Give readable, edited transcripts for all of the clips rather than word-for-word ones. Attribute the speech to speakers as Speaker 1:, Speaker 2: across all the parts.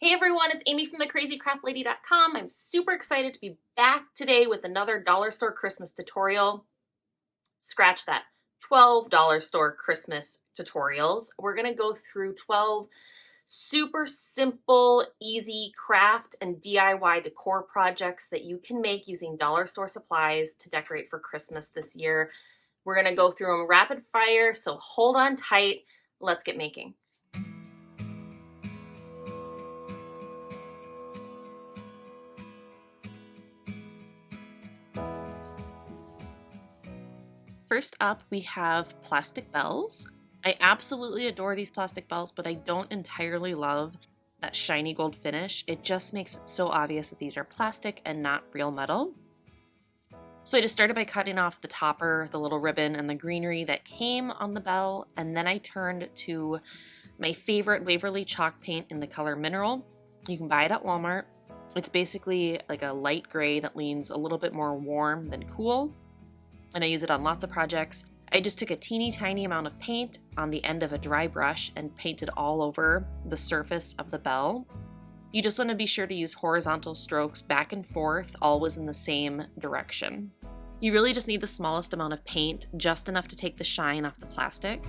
Speaker 1: Hey everyone, it's Amy from thecrazycraftlady.com. I'm super excited to be back today with another dollar store Christmas tutorial. Scratch that, $12 store Christmas tutorials. We're gonna go through 12 super simple, easy craft and DIY decor projects that you can make using dollar store supplies to decorate for Christmas this year. We're gonna go through them rapid fire, so hold on tight. Let's get making. First up, we have plastic bells. I absolutely adore these plastic bells, but I don't entirely love that shiny gold finish. It just makes it so obvious that these are plastic and not real metal. So I just started by cutting off the topper, the little ribbon, and the greenery that came on the bell, and then I turned to my favorite Waverly chalk paint in the color Mineral. You can buy it at Walmart. It's basically like a light gray that leans a little bit more warm than cool, and I use it on lots of projects. I just took a teeny tiny amount of paint on the end of a dry brush and painted all over the surface of the bell. You just want to be sure to use horizontal strokes back and forth, always in the same direction. You really just need the smallest amount of paint, just enough to take the shine off the plastic.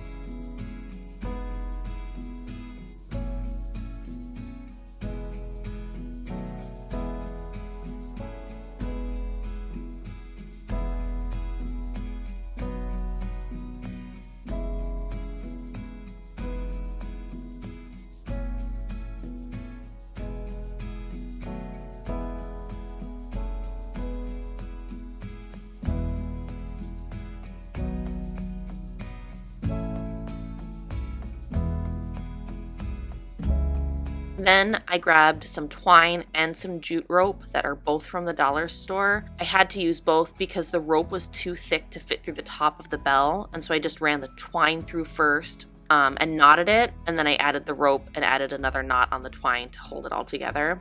Speaker 1: Then I grabbed some twine and some jute rope that are both from the dollar store. I had to use both because the rope was too thick to fit through the top of the bell, and so I just ran the twine through first and knotted it, and then I added the rope and added another knot on the twine to hold it all together.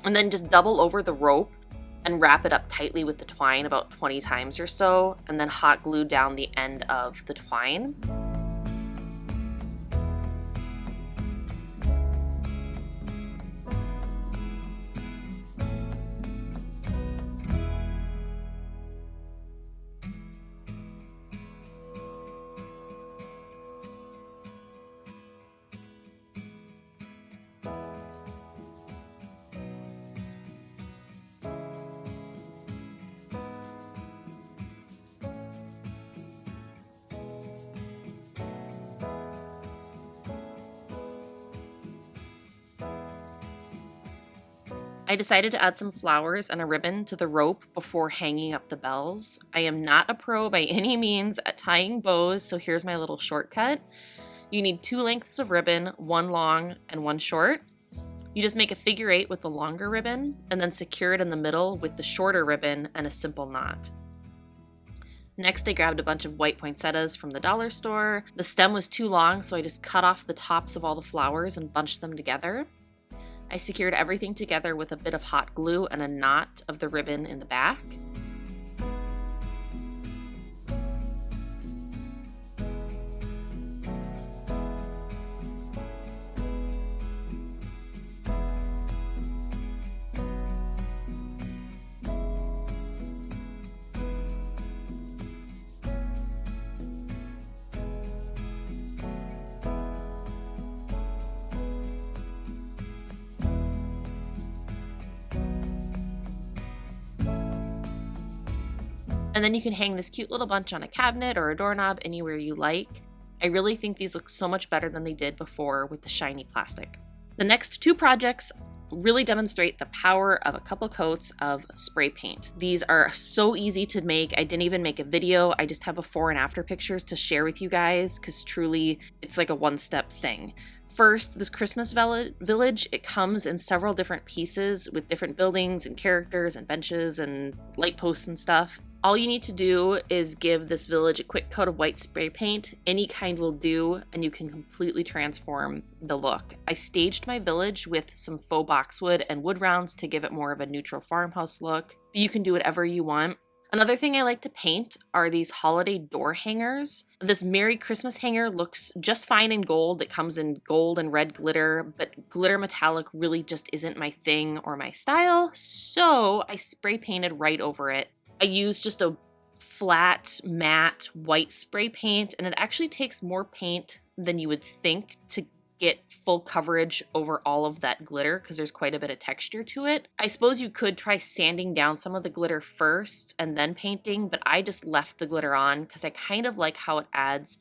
Speaker 1: And then just double over the rope and wrap it up tightly with the twine about 20 times or so, and then hot glue down the end of the twine. I decided to add some flowers and a ribbon to the rope before hanging up the bells. I am not a pro by any means at tying bows, so here's my little shortcut. You need 2 lengths of ribbon, one long and one short. You just make a figure 8 with the longer ribbon and then secure it in the middle with the shorter ribbon and a simple knot. Next, I grabbed a bunch of white poinsettias from the dollar store. The stem was too long, so I just cut off the tops of all the flowers and bunched them together. I secured everything together with a bit of hot glue and a knot of the ribbon in the back. And then you can hang this cute little bunch on a cabinet or a doorknob anywhere you like. I really think these look so much better than they did before with the shiny plastic. The next 2 projects really demonstrate the power of a couple coats of spray paint. These are so easy to make. I didn't even make a video. I just have before and after pictures to share with you guys because truly it's like a one-step thing. First, this Christmas village, it comes in several different pieces with different buildings and characters and benches and light posts and stuff. All you need to do is give this village a quick coat of white spray paint. Any kind will do, and you can completely transform the look. I staged my village with some faux boxwood and wood rounds to give it more of a neutral farmhouse look. But you can do whatever you want. Another thing I like to paint are these holiday door hangers. This Merry Christmas hanger looks just fine in gold. It comes in gold and red glitter, but glitter metallic really just isn't my thing or my style, so I spray painted right over it. I used just a flat, matte, white spray paint, and it actually takes more paint than you would think to get full coverage over all of that glitter because there's quite a bit of texture to it. I suppose you could try sanding down some of the glitter first and then painting, but I just left the glitter on because I kind of like how it adds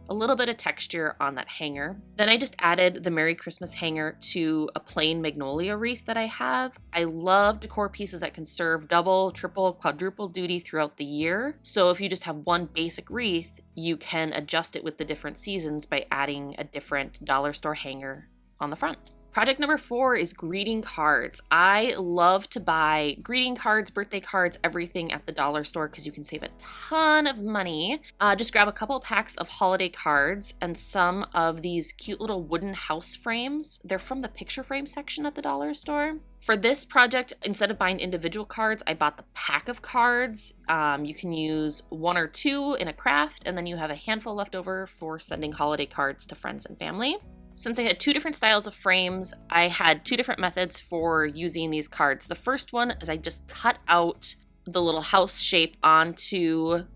Speaker 1: a little bit of texture on that hanger. Then I just added the Merry Christmas hanger to a plain magnolia wreath that I have. I love decor pieces that can serve double, triple, quadruple duty throughout the year. So if you just have one basic wreath, you can adjust it with the different seasons by adding a different dollar store hanger on the front. Project number 4 is greeting cards. I love to buy greeting cards, birthday cards, everything at the dollar store because you can save a ton of money. Just grab a couple of packs of holiday cards and some of these cute little wooden house frames. They're from the picture frame section at the dollar store. For this project, instead of buying individual cards, I bought the pack of cards. You can use 1 or 2 in a craft, and then you have a handful left over for sending holiday cards to friends and family. Since I had 2 different styles of frames, I had 2 different methods for using these cards. The first one is I just cut out the little house shape onto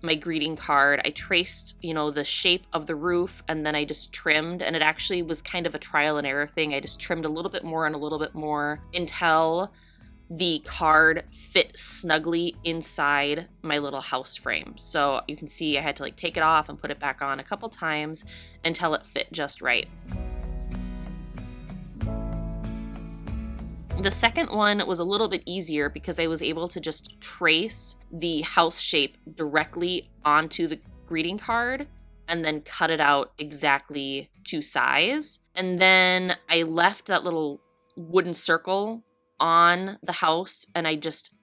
Speaker 1: my greeting card. I traced, the shape of the roof, and then I just trimmed, and it actually was kind of a trial and error thing. I just trimmed a little bit more and a little bit more until the card fit snugly inside my little house frame. So you can see I had to take it off and put it back on a couple times until it fit just right. The second one was a little bit easier because I was able to just trace the house shape directly onto the greeting card and then cut it out exactly to size. And then I left that little wooden circle on the house and I just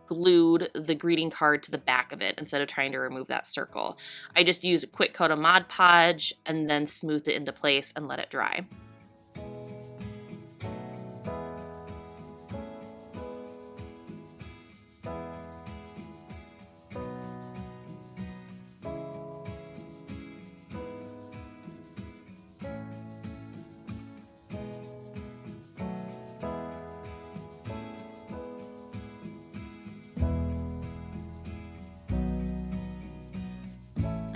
Speaker 1: glued the greeting card to the back of it instead of trying to remove that circle. I just used a quick coat of Mod Podge and then smoothed it into place and let it dry.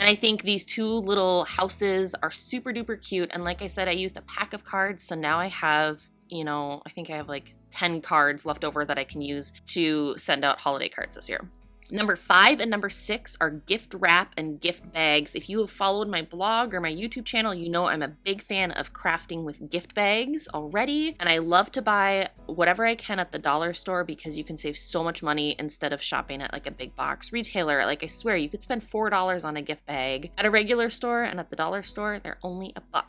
Speaker 1: And I think these 2 little houses are super duper cute. And like I said, I used a pack of cards. So now I have, I think I have 10 cards left over that I can use to send out holiday cards this year. Number 5 and number 6 are gift wrap and gift bags. If you have followed my blog or my YouTube channel, you know I'm a big fan of crafting with gift bags already. And I love to buy whatever I can at the dollar store because you can save so much money instead of shopping at a big box retailer. I swear, you could spend $4 on a gift bag at a regular store, and at the dollar store, they're only $1.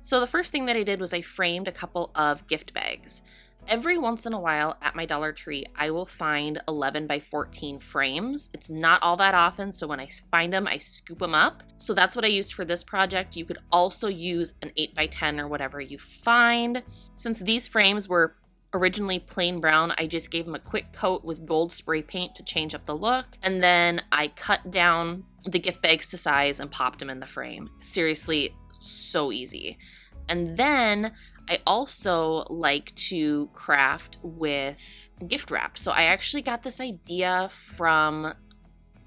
Speaker 1: So the first thing that I did was I framed a couple of gift bags. Every once in a while at my Dollar Tree, I will find 11 by 14 frames. It's not all that often, so when I find them, I scoop them up. So that's what I used for this project. You could also use an 8 by 10 or whatever you find. Since these frames were originally plain brown, I just gave them a quick coat with gold spray paint to change up the look. And then I cut down the gift bags to size and popped them in the frame. Seriously, so easy. And then I also like to craft with gift wrap. So I actually got this idea from,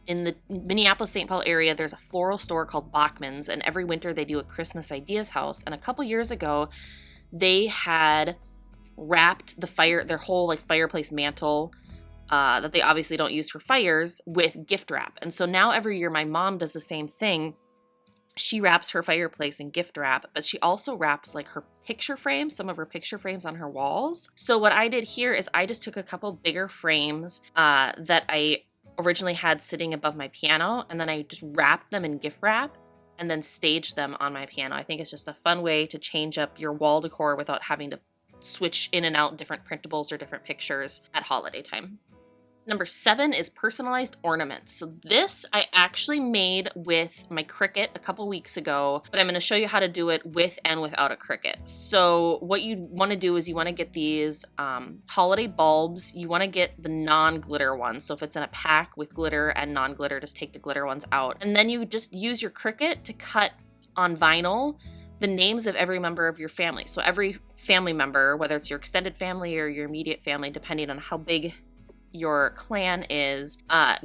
Speaker 1: in the Minneapolis-St. Paul area, there's a floral store called Bachman's, and every winter they do a Christmas Ideas House. And a couple years ago, they had wrapped their whole fireplace mantle that they obviously don't use for fires with gift wrap. And so now every year my mom does the same thing. She wraps her fireplace in gift wrap, but she also wraps her picture frames, some of her picture frames on her walls. So what I did here is I just took a couple bigger frames that I originally had sitting above my piano, and then I just wrapped them in gift wrap and then staged them on my piano. I think it's just a fun way to change up your wall decor without having to switch in and out different printables or different pictures at holiday time. Number 7 is personalized ornaments. So this I actually made with my Cricut a couple weeks ago, but I'm going to show you how to do it with and without a Cricut. So what you want to do is you want to get these holiday bulbs. You want to get the non-glitter ones. So if it's in a pack with glitter and non-glitter, just take the glitter ones out. And then you just use your Cricut to cut on vinyl the names of every member of your family. So every family member, whether it's your extended family or your immediate family, depending on how big your clan is,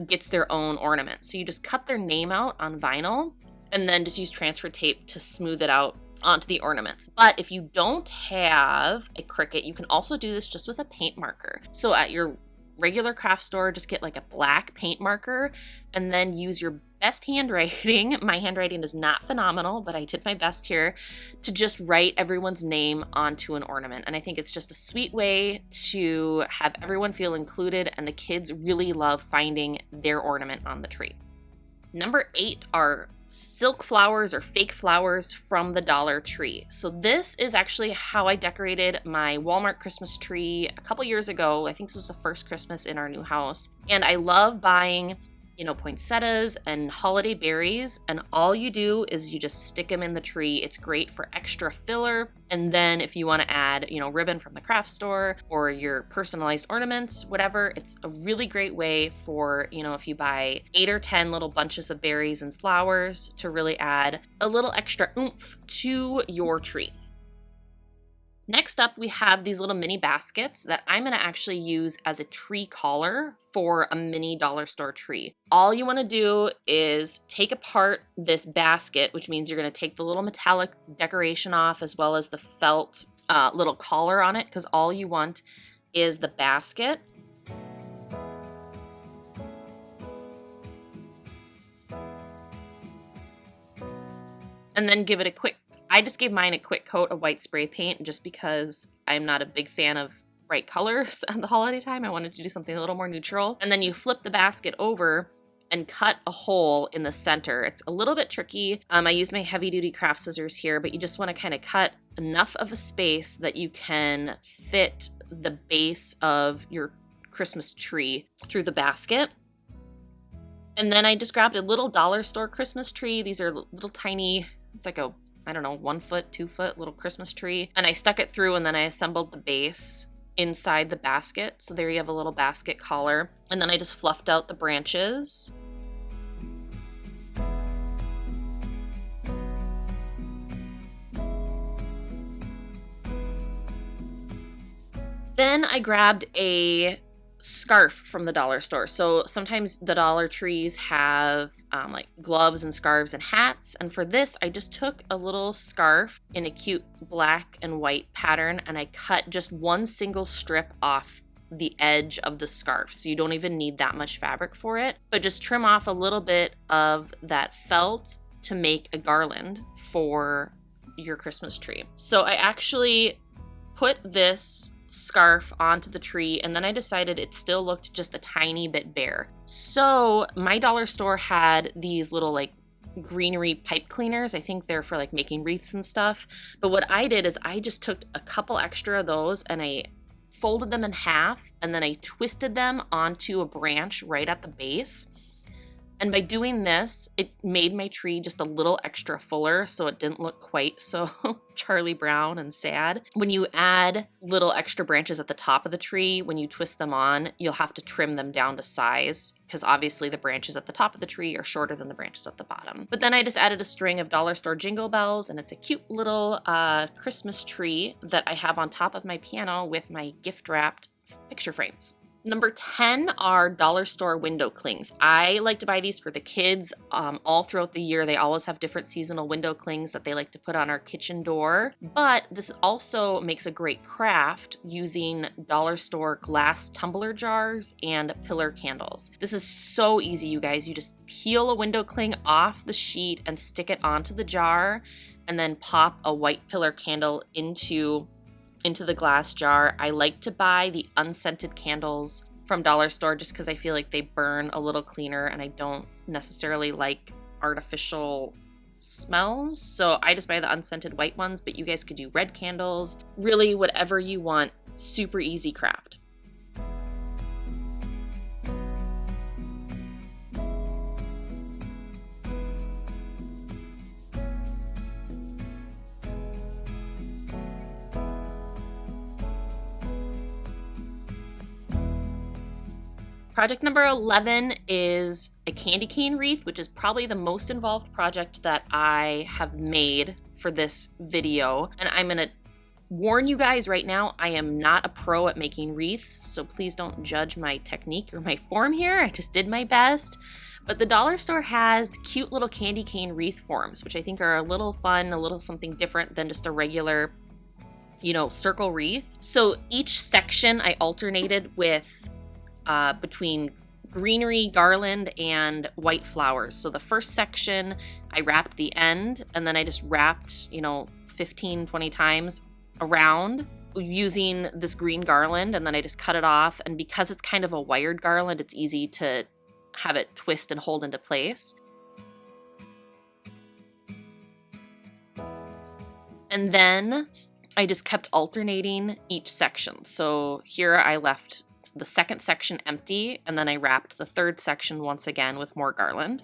Speaker 1: gets their own ornament. So you just cut their name out on vinyl and then just use transfer tape to smooth it out onto the ornaments. But if you don't have a Cricut, you can also do this just with a paint marker. So at your regular craft store, just get like a black paint marker and then use your best handwriting. My handwriting is not phenomenal, but I did my best here to just write everyone's name onto an ornament. And I think it's just a sweet way to have everyone feel included, and the kids really love finding their ornament on the tree. Number 8 are silk flowers or fake flowers from the Dollar Tree. So this is actually how I decorated my Walmart Christmas tree a couple years ago. I think this was the first Christmas in our new house. And I love buying poinsettias and holiday berries, and all you do is you just stick them in the tree. It's great for extra filler. And then if you want to add, ribbon from the craft store or your personalized ornaments, whatever, it's a really great way for, if you buy 8 or 10 little bunches of berries and flowers, to really add a little extra oomph to your tree. Next up, we have these little mini baskets that I'm going to actually use as a tree collar for a mini dollar store tree. All you want to do is take apart this basket, which means you're going to take the little metallic decoration off as well as the felt little collar on it, because all you want is the basket. And then give it a quick I just gave mine a quick coat of white spray paint just because I'm not a big fan of bright colors at the holiday time. I wanted to do something a little more neutral. And then you flip the basket over and cut a hole in the center. It's a little bit tricky. I use my heavy duty craft scissors here, but you just want to kind of cut enough of a space that you can fit the base of your Christmas tree through the basket. And then I just grabbed a little dollar store Christmas tree. These are little tiny, it's like a 1 foot, 2 foot little Christmas tree. And I stuck it through and then I assembled the base inside the basket. So there you have a little basket collar. And then I just fluffed out the branches. Then I grabbed a scarf from the dollar store. So sometimes the Dollar Trees have like gloves and scarves and hats. And for this, I just took a little scarf in a cute black and white pattern and I cut just one single strip off the edge of the scarf. So you don't even need that much fabric for it, but just trim off a little bit of that felt to make a garland for your Christmas tree. So I actually put this scarf onto the tree and then I decided it still looked just a tiny bit bare. So my dollar store had these little like greenery pipe cleaners. I think they're for like making wreaths and stuff. But what I did is I just took a couple extra of those and I folded them in half and then I twisted them onto a branch right at the base. And by doing this, it made my tree just a little extra fuller, so it didn't look quite so Charlie Brown and sad. When you add little extra branches at the top of the tree, when you twist them on, you'll have to trim them down to size, because obviously the branches at the top of the tree are shorter than the branches at the bottom. But then I just added a string of dollar store jingle bells, and it's a cute little Christmas tree that I have on top of my piano with my gift-wrapped picture frames. Number 10 are dollar store window clings. I like to buy these for the kids all throughout the year. They always have different seasonal window clings that they like to put on our kitchen door. But this also makes a great craft using dollar store glass tumbler jars and pillar candles. This is so easy, you guys. You just peel a window cling off the sheet and stick it onto the jar and then pop a white pillar candle into the glass jar. I like to buy the unscented candles from dollar store just because I feel like they burn a little cleaner and I don't necessarily like artificial smells. So I just buy the unscented white ones, but you guys could do red candles, really whatever you want. Super easy craft. Project number 11 is a candy cane wreath, which is probably the most involved project that I have made for this video. And I'm going to warn you guys right now, I am not a pro at making wreaths, so please don't judge my technique or my form here. I just did my best. But the dollar store has cute little candy cane wreath forms, which I think are a little fun, a little something different than just a regular, circle wreath. So each section I alternated with between greenery, garland, and white flowers. So the first section, I wrapped the end, and then I just wrapped, 15, 20 times around using this green garland, and then I just cut it off. And because it's kind of a wired garland, it's easy to have it twist and hold into place. And then I just kept alternating each section. So here I left the second section empty, and then I wrapped the third section once again with more garland.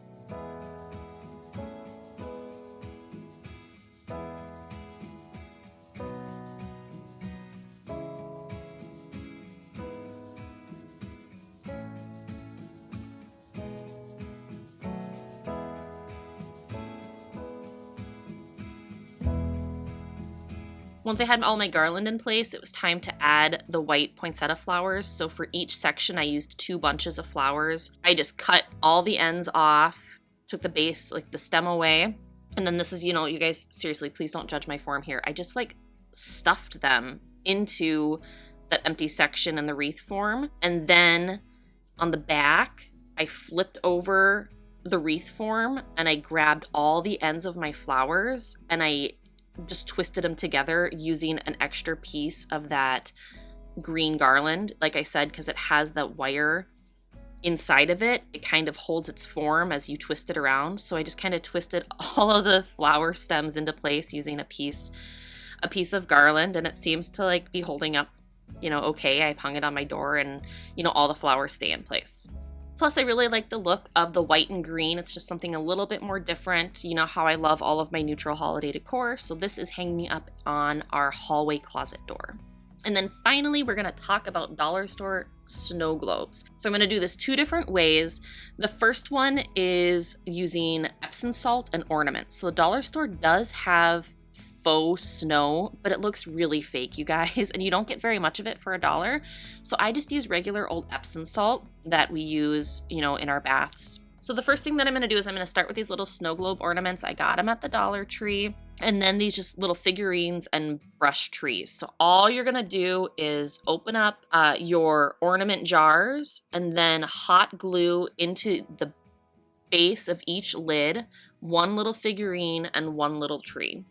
Speaker 1: Once I had all my garland in place, it was time to add the white poinsettia flowers. So for each section, I used 2 bunches of flowers. I just cut all the ends off, took the base, like the stem away. And then this is, you guys, seriously, please don't judge my form here. I just stuffed them into that empty section in the wreath form. And then on the back, I flipped over the wreath form and I grabbed all the ends of my flowers and I just twisted them together using an extra piece of that green garland. Like I said, because it has that wire inside of it, it kind of holds its form as you twist it around. So I just kind of twisted all of the flower stems into place using a piece of garland, and it seems to be holding up, okay. I've hung it on my door and, all the flowers stay in place. Plus, I really like the look of the white and green. It's just something a little bit more different. You know how I love all of my neutral holiday decor. So this is hanging up on our hallway closet door. And then finally, we're going to talk about dollar store snow globes. So I'm going to do this 2 different ways. The first one is using Epsom salt and ornaments. So the dollar store does have faux snow, but it looks really fake, you guys, and you don't get very much of it for $1. So I just use regular old Epsom salt that we use, in our baths. So the first thing that I'm going to do is I'm going to start with these little snow globe ornaments. I got them at the Dollar Tree, and then these just little figurines and brush trees. So all you're going to do is open up your ornament jars and then hot glue into the base of each lid 1 little figurine and 1 little tree.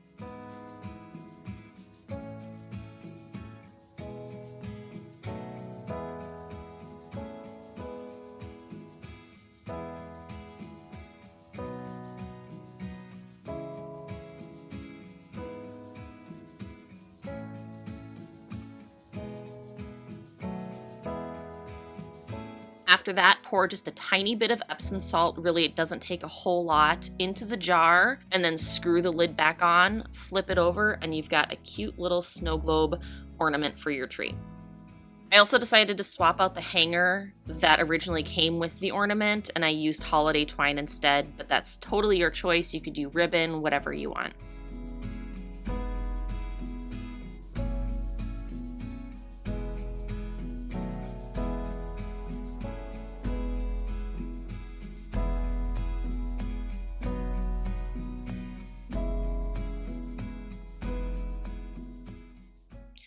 Speaker 1: After that, pour just a tiny bit of Epsom salt, really it doesn't take a whole lot, into the jar, and then screw the lid back on, flip it over, and you've got a cute little snow globe ornament for your tree. I also decided to swap out the hanger that originally came with the ornament, and I used holiday twine instead, but that's totally your choice. You could do ribbon, whatever you want.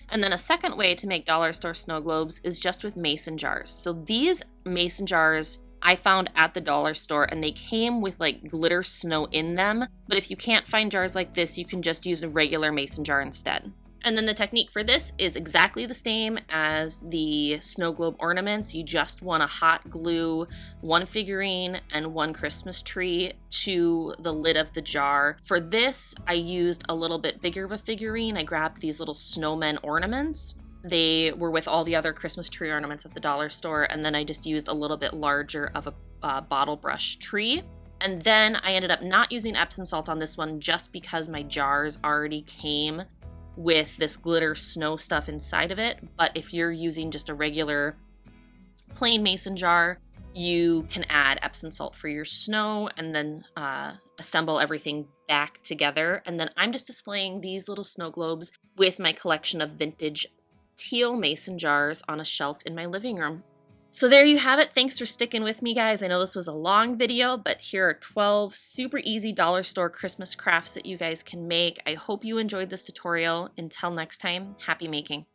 Speaker 1: And then a second way to make dollar store snow globes is just with mason jars. So these mason jars I found at the dollar store, and they came with glitter snow in them. But if you can't find jars like this, you can just use a regular mason jar instead. And then the technique for this is exactly the same as the snow globe ornaments. You just want to hot glue 1 figurine and 1 Christmas tree to the lid of the jar. For this, I used a little bit bigger of a figurine. I grabbed these little snowmen ornaments. They were with all the other Christmas tree ornaments at the dollar store, and then I just used a little bit larger of a bottle brush tree. And then I ended up not using Epsom salt on this one just because my jars already came with this glitter snow stuff inside of it. But if you're using just a regular plain mason jar. You can add Epsom salt for your snow and then assemble everything back together. And then I'm just displaying these little snow globes with my collection of vintage teal mason jars on a shelf in my living room. So there you have it. Thanks for sticking with me, guys. I know this was a long video, but here are 12 super easy dollar store Christmas crafts that you guys can make. I hope you enjoyed this tutorial. Until next time, happy making.